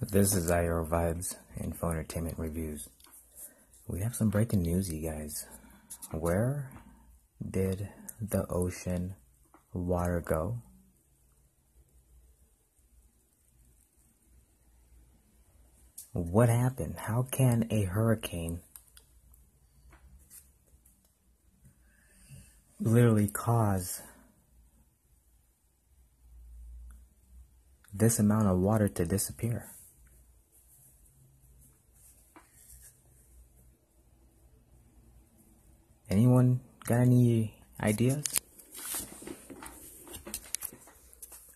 This is IR Vibes Info Entertainment Reviews. We have some breaking news, you guys. Where did the ocean water go? What happened? How can a hurricane literally cause this amount of water to disappear? Anyone got any ideas?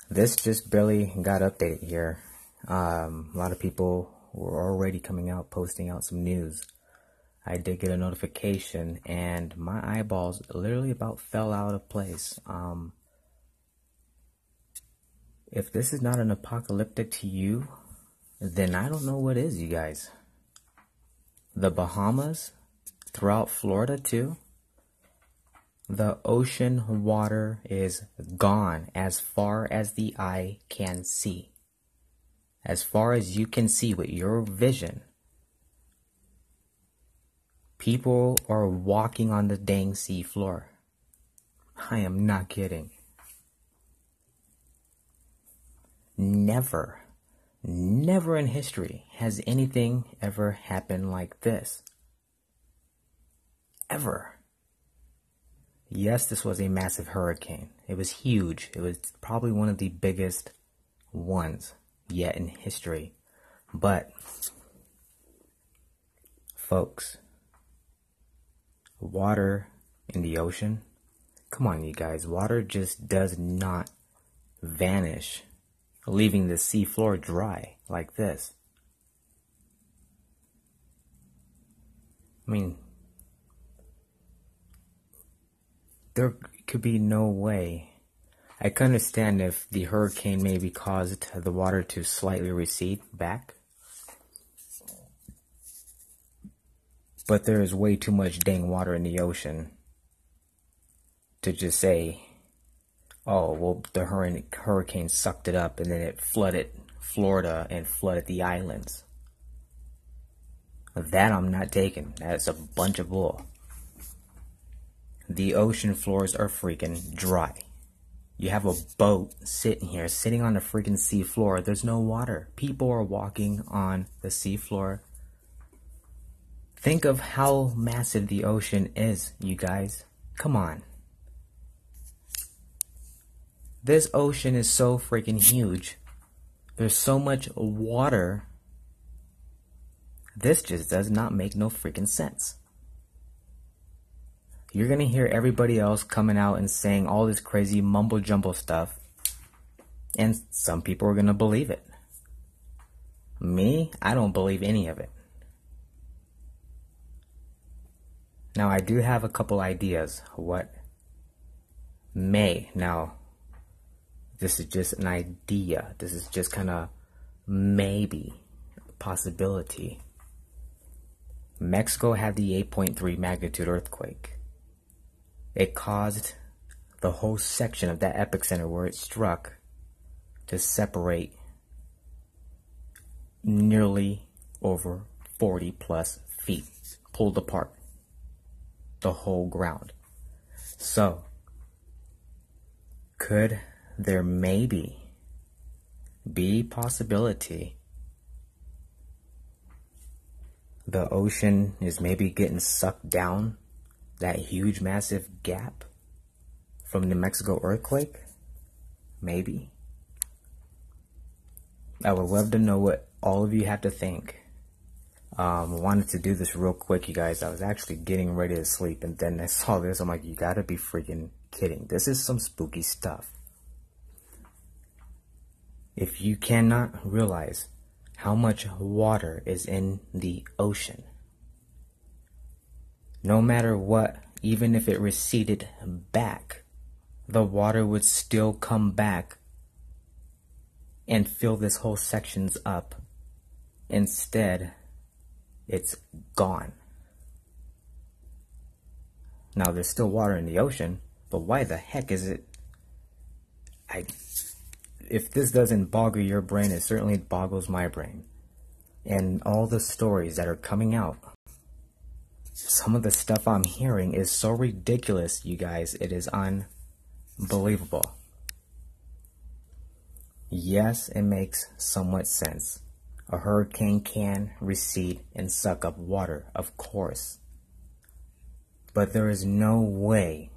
This just barely got updated here. A lot of people were already coming out, posting out some news. I did get a notification and my eyeballs literally about fell out of place. If this is not an apocalyptic to you, then I don't know what is, you guys. The Bahamas, throughout Florida too. The ocean water is gone as far as the eye can see. As far as you can see with your vision. People are walking on the dang sea floor. I am not kidding. Never in history has anything ever happened like this. Ever. Yes, this was a massive hurricane. It was huge. It was probably one of the biggest ones yet in history. But, folks, water in the ocean, come on you guys, water just does not vanish, leaving the sea floor dry like this. I mean, there could be no way. I can understand if the hurricane maybe caused the water to slightly recede back. But there is way too much dang water in the ocean to just say, oh, well, the hurricane sucked it up and then it flooded Florida and flooded the islands. That I'm not taking. That's a bunch of bull. The ocean floors are freaking dry. You have a boat sitting on the freaking sea floor. There's no water. People are walking on the sea floor. Think of how massive the ocean is, you guys. Come on. This ocean is so freaking huge. There's so much water. This just does not make no freaking sense. You're going to hear everybody else coming out and saying all this crazy mumble jumble stuff. And some people are going to believe it. Me, I don't believe any of it. Now, I do have a couple ideas. What may. Now, this is just an idea. This is just kind of maybe a possibility. Mexico had the 8.3 magnitude earthquake. It caused the whole section of that epicenter where it struck to separate nearly over 40 plus feet, pulled apart the whole ground. So, could there maybe be possibility the ocean is maybe getting sucked down that huge massive gap from the Mexico earthquake? Maybe. I would love to know what all of you have to think. Wanted to do this real quick, you guys. I was actually getting ready to sleep and then I saw this. I'm like, you gotta be freaking kidding. This is some spooky stuff. If you cannot realize how much water is in the ocean, no matter what, even if it receded back, the water would still come back and fill this whole sections up. Instead, it's gone. Now, there's still water in the ocean, but why the heck is it? If this doesn't boggle your brain, it certainly boggles my brain. And all the stories that are coming out, some of the stuff I'm hearing is so ridiculous, you guys. It is unbelievable. Yes, it makes somewhat sense. A hurricane can recede and suck up water, of course. But there is no way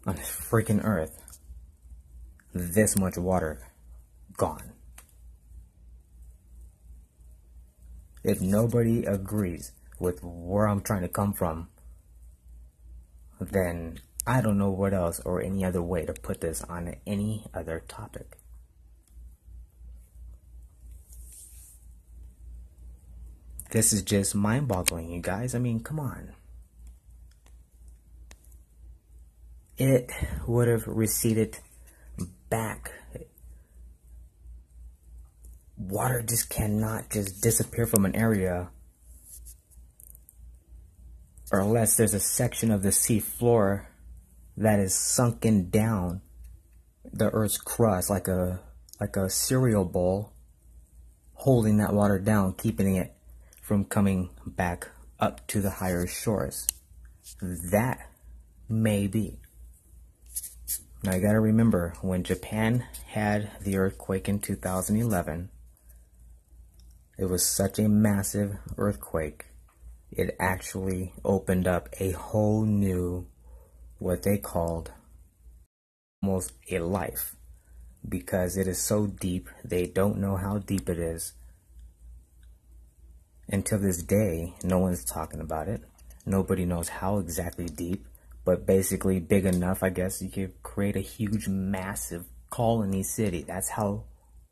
on this freaking earth this much water gone. If nobody agrees with where I'm trying to come from, then I don't know what else or any other way to put this on any other topic. This is just mind-boggling, you guys. I mean, come on. It would have receded back. Water just cannot just disappear from an area, or unless there's a section of the sea floor that is sunken down the earth's crust like a cereal bowl, holding that water down, keeping it from coming back up to the higher shores. That may be. Now you gotta remember, when Japan had the earthquake in 2011, it was such a massive earthquake, it actually opened up a whole new, what they called, almost a life. Because it is so deep, they don't know how deep it is. Until this day, no one's talking about it. Nobody knows how exactly deep, but basically big enough, I guess, you could create a huge, massive colony city. That's how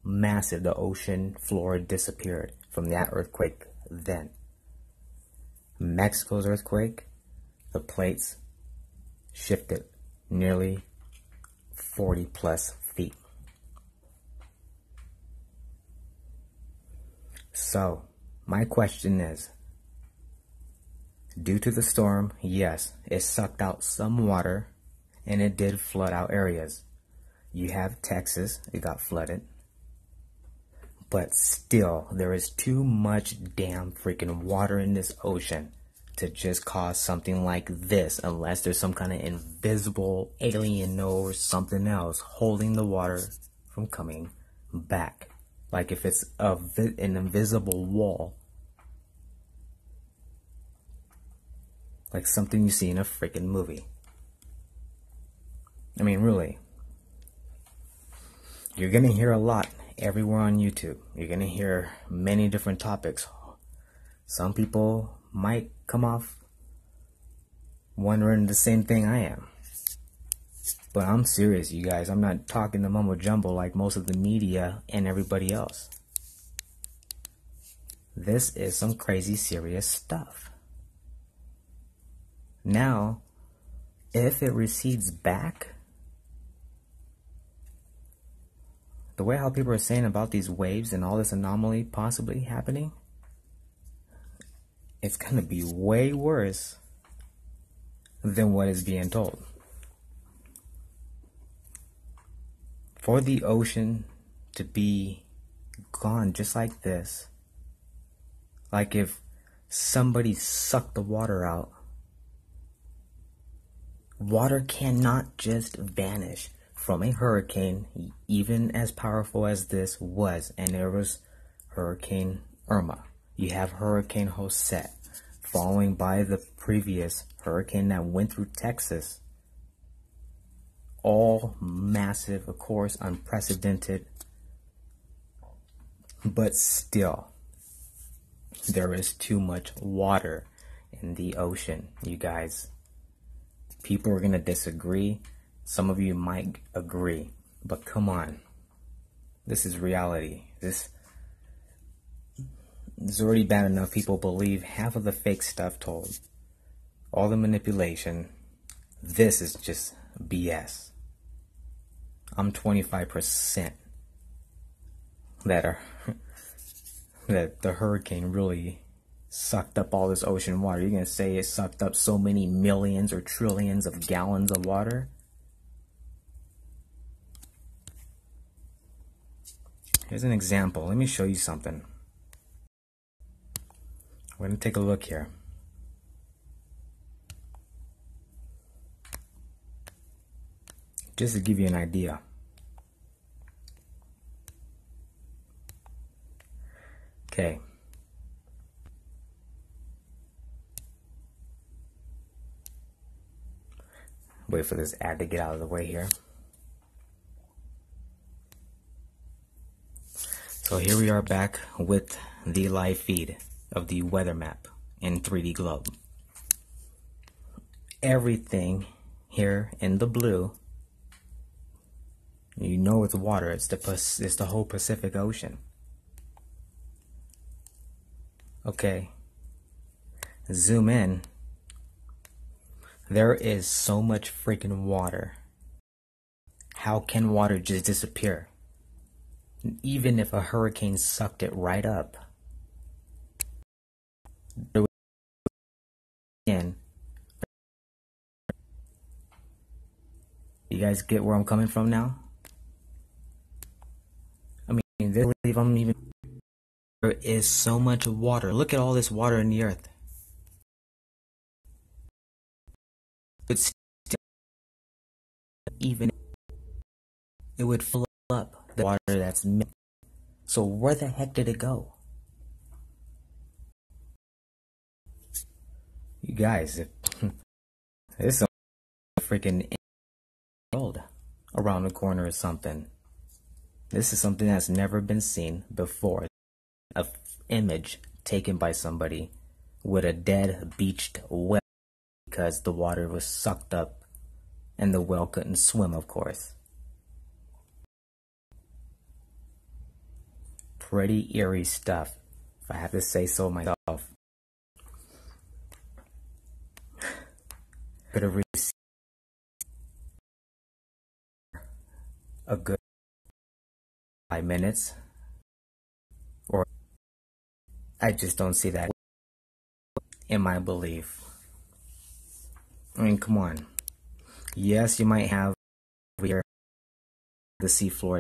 massive the ocean floor disappeared from that earthquake then. Mexico's earthquake, the plates shifted nearly 40 plus feet. So, my question is, due to the storm, yes, it sucked out some water and it did flood out areas. You have Texas, it got flooded. But still, there is too much damn freaking water in this ocean to just cause something like this, unless there's some kind of invisible alien or something else holding the water from coming back. Like if it's an invisible wall. Like something you see in a freaking movie. I mean, really. You're going to hear a lot everywhere on YouTube. You're going to hear many different topics. Some people might come off wondering the same thing I am. But I'm serious, you guys. I'm not talking the mumbo jumbo like most of the media and everybody else. This is some crazy serious stuff. Now, if it recedes back, the way how people are saying about these waves and all this anomaly possibly happening, it's going to be way worse than what is being told. For the ocean to be gone just like this, like if somebody sucked the water out, water cannot just vanish from a hurricane, even as powerful as this was. And there was Hurricane Irma. You have Hurricane Jose, following by the previous hurricane that went through Texas. All massive, of course, unprecedented. But still, there is too much water in the ocean, you guys. People are going to disagree. Some of you might agree. But come on. This is reality. This is already bad enough. People believe half of the fake stuff told. All the manipulation. This is just BS. I'm 25% that the hurricane really sucked up all this ocean water. You're going to say it sucked up so many millions or trillions of gallons of water? Here's an example. Let me show you something. We're going to take a look here. Just to give you an idea. Okay. Wait for this ad to get out of the way here. So here we are back with the live feed of the weather map in 3D Globe. Everything here in the blue, you know it's water. It's the whole Pacific Ocean. Okay, zoom in. There is so much freaking water. How can water just disappear? Even if a hurricane sucked it right up. In. You guys get where I'm coming from now? I mean, they believe I'm even. There is so much water. Look at all this water in the earth. It's even it would fill up the water that's mixed. So where the heck did it go? You guys, there's some freaking world around the corner or something. This is something that's never been seen before. An image taken by somebody with a dead beached whale because the water was sucked up and the whale couldn't swim, of course. Pretty eerie stuff, if I have to say so myself. Could have received a good 5 minutes, or I just don't see that in my belief. I mean, come on. Yes, you might have here the seafloor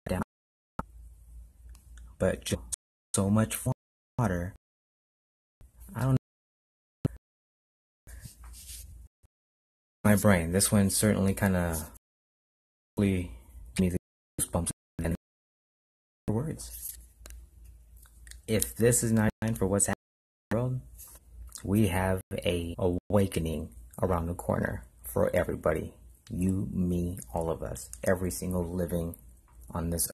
down, but just so much water. I don't know. My brain. This one certainly kind of me the goosebumps and words. If this is not time for what's happening in the world, we have a awakening around the corner for everybody. You, me, all of us. Every single living on this